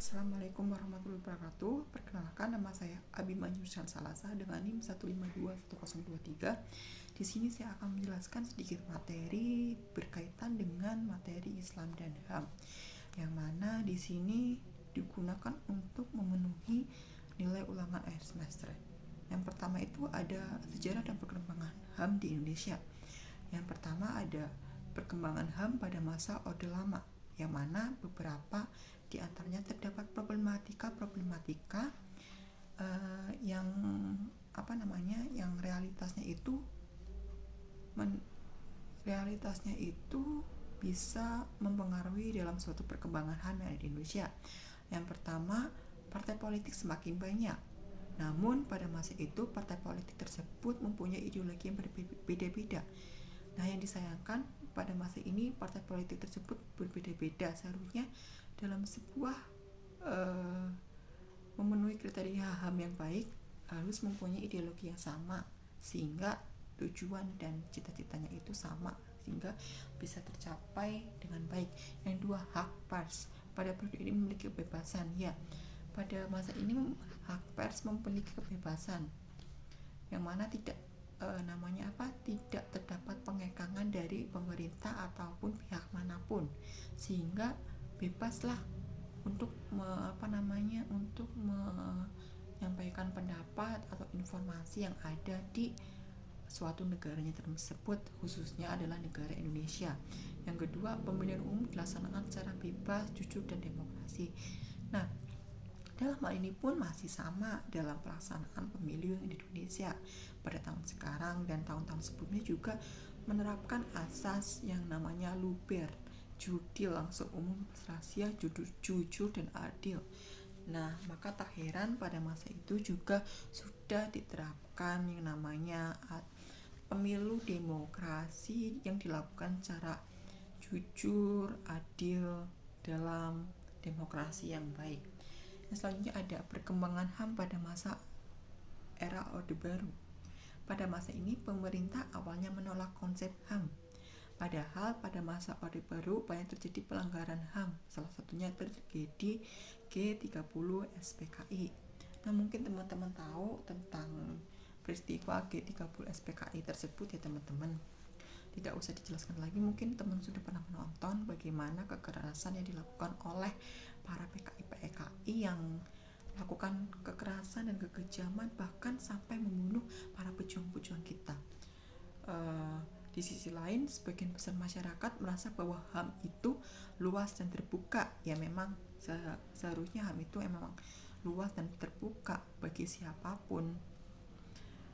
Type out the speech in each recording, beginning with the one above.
Assalamualaikum warahmatullahi wabarakatuh. Perkenalkan, nama saya Abimanyu Salasa dengan NIM 1521023. Di sini saya akan menjelaskan sedikit materi berkaitan dengan materi Islam dan HAM, yang mana di sini digunakan untuk memenuhi nilai ulangan akhir semester. Yang pertama itu ada sejarah dan perkembangan HAM di Indonesia. Yang pertama ada perkembangan HAM pada masa Orde Lama, yang mana beberapa di antaranya terdapat problematika yang yang realitasnya itu bisa mempengaruhi dalam suatu perkembangan HAM yang ada di Indonesia. Yang pertama, partai politik semakin banyak. Namun pada masa itu partai politik tersebut mempunyai ideologi yang berbeda-beda. Nah, yang disayangkan pada masa ini partai politik tersebut berbeda-beda. Seharusnya dalam sebuah memenuhi kriteria HAM yang baik harus mempunyai ideologi yang sama, sehingga tujuan dan cita-citanya itu sama, sehingga bisa tercapai dengan baik. Yang dua, hak pers. Pada periode ini memiliki kebebasan. Ya, pada masa ini hak pers memiliki kebebasan, yang mana tidak tidak terdapat pengekangan dari pemerintah ataupun pihak manapun, sehingga bebaslah untuk menyampaikan pendapat atau informasi yang ada di suatu negaranya tersebut, khususnya adalah negara Indonesia. Yang kedua, pemilihan umum dilaksanakan secara bebas, jujur, dan demokrasi. Nah, dalam hal ini pun masih sama dalam pelaksanaan pemilu di Indonesia pada tahun sekarang dan tahun-tahun sebelumnya juga menerapkan asas yang namanya luber, jurdil, langsung umum, rahasia, jujur dan adil. Nah, maka tak heran pada masa itu juga sudah diterapkan yang namanya pemilu demokrasi yang dilakukan secara jujur, adil, dalam demokrasi yang baik. Selanjutnya ada perkembangan HAM pada masa era Orde Baru. Pada masa ini pemerintah awalnya menolak konsep HAM. Padahal pada masa Orde Baru banyak terjadi pelanggaran HAM. Salah satunya terjadi G30 SPKI. Nah, mungkin teman-teman tahu tentang peristiwa G30 SPKI tersebut ya teman-teman. Tidak usah dijelaskan lagi, mungkin teman sudah pernah menonton bagaimana kekerasan yang dilakukan oleh para PKI yang melakukan kekerasan dan kekejaman, bahkan sampai membunuh para pejuang-pejuang kita. Di sisi lain, sebagian besar masyarakat merasa bahwa HAM itu luas dan terbuka. Ya, memang seharusnya HAM itu memang luas dan terbuka bagi siapapun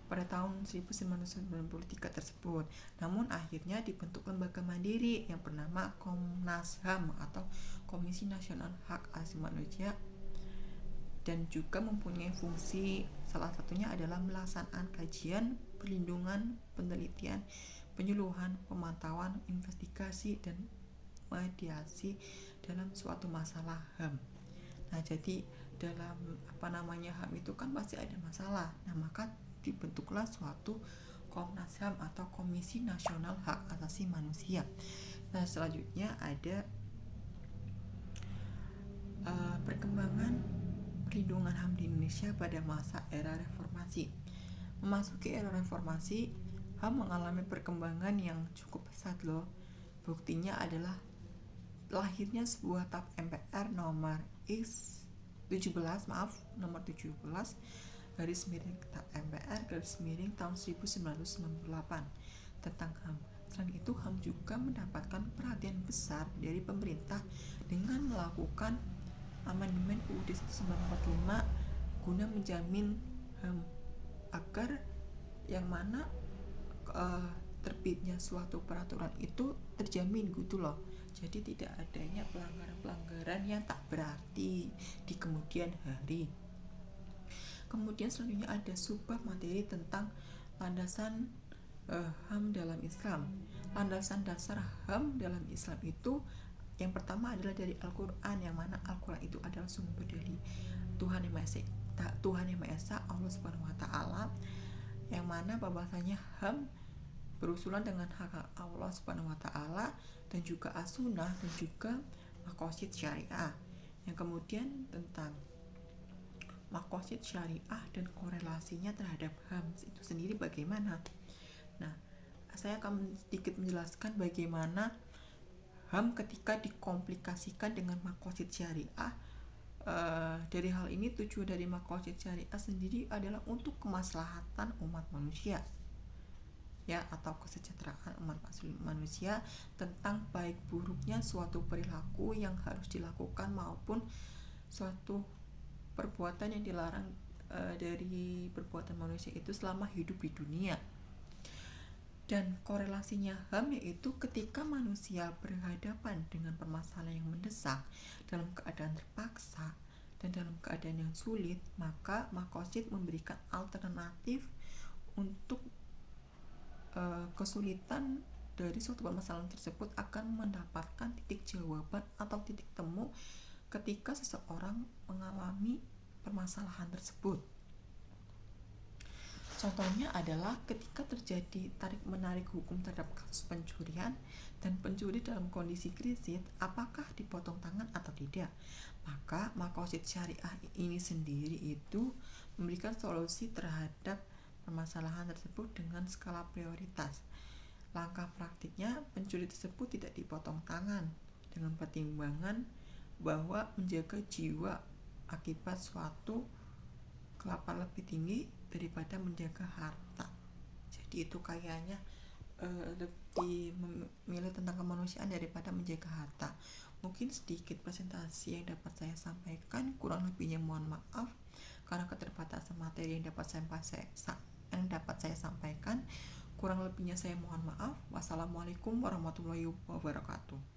pada tahun 1993 tersebut. Namun akhirnya dibentuk lembaga mandiri yang bernama Komnas HAM atau Komisi Nasional Hak Asasi Manusia, dan juga mempunyai fungsi salah satunya adalah melaksanakan kajian, perlindungan, penelitian, penyuluhan, pemantauan, investigasi, dan mediasi dalam suatu masalah HAM. Nah, jadi dalam HAM itu kan pasti ada masalah. Nah, maka dibentuklah suatu Komnas HAM atau Komisi Nasional Hak Asasi Manusia. Nah, selanjutnya ada perkembangan perlindungan HAM di Indonesia pada masa era reformasi. Memasuki era reformasi, HAM mengalami perkembangan yang cukup pesat loh. Buktinya adalah lahirnya sebuah TAP MPR nomor 17 garis miring TAP MPR garis miring tahun 1998 tentang HAM. Selain itu, HAM juga mendapatkan perhatian besar dari pemerintah dengan melakukan amandemen UUD 1945 guna menjamin HAM agar yang mana terbitnya suatu peraturan itu terjamin gitu loh. Jadi tidak adanya pelanggaran-pelanggaran yang tak berarti di kemudian hari. Kemudian selanjutnya ada subbab materi tentang landasan HAM dalam Islam. Landasan dasar HAM dalam Islam itu yang pertama adalah dari Al-Quran, yang mana Al-Quran itu adalah sumber dari Tuhan Yang Maha Esa, Allah Subhanahu Wa Taala, yang mana bahwasanya HAM berusulan dengan hak Allah Subhanahu Wa Taala dan juga as-sunnah dan juga maqasid syariah. Yang kemudian tentang maqasid syariah dan korelasinya terhadap HAM itu sendiri bagaimana. Nah, saya akan sedikit menjelaskan bagaimana HAM ketika dikomplikasikan dengan maqasid syariah. Dari hal ini, tujuan dari maqasid syariah sendiri adalah untuk kemaslahatan umat manusia, ya, atau kesejahteraan umat manusia, tentang baik buruknya suatu perilaku yang harus dilakukan maupun suatu perbuatan yang dilarang dari perbuatan manusia itu selama hidup di dunia. Dan korelasinya HAM yaitu ketika manusia berhadapan dengan permasalahan yang mendesak dalam keadaan terpaksa dan dalam keadaan yang sulit, maka maqasid memberikan alternatif untuk kesulitan dari suatu permasalahan tersebut akan mendapatkan titik jawaban atau titik temu ketika seseorang mengalami permasalahan tersebut. Contohnya adalah ketika terjadi tarik-menarik hukum terhadap kasus pencurian dan pencuri dalam kondisi krisis, apakah dipotong tangan atau tidak? Maka maqasid syariah ini sendiri itu memberikan solusi terhadap permasalahan tersebut dengan skala prioritas. Langkah praktiknya, pencuri tersebut tidak dipotong tangan dengan pertimbangan bahwa menjaga jiwa akibat suatu kelaparan lebih tinggi daripada menjaga harta. Jadi itu kayaknya lebih memilih tentang kemanusiaan daripada menjaga harta. Mungkin sedikit presentasi yang dapat saya sampaikan, kurang lebihnya mohon maaf karena keterbatasan materi yang dapat saya sampaikan. Kurang lebihnya saya mohon maaf. Wassalamualaikum warahmatullahi wabarakatuh.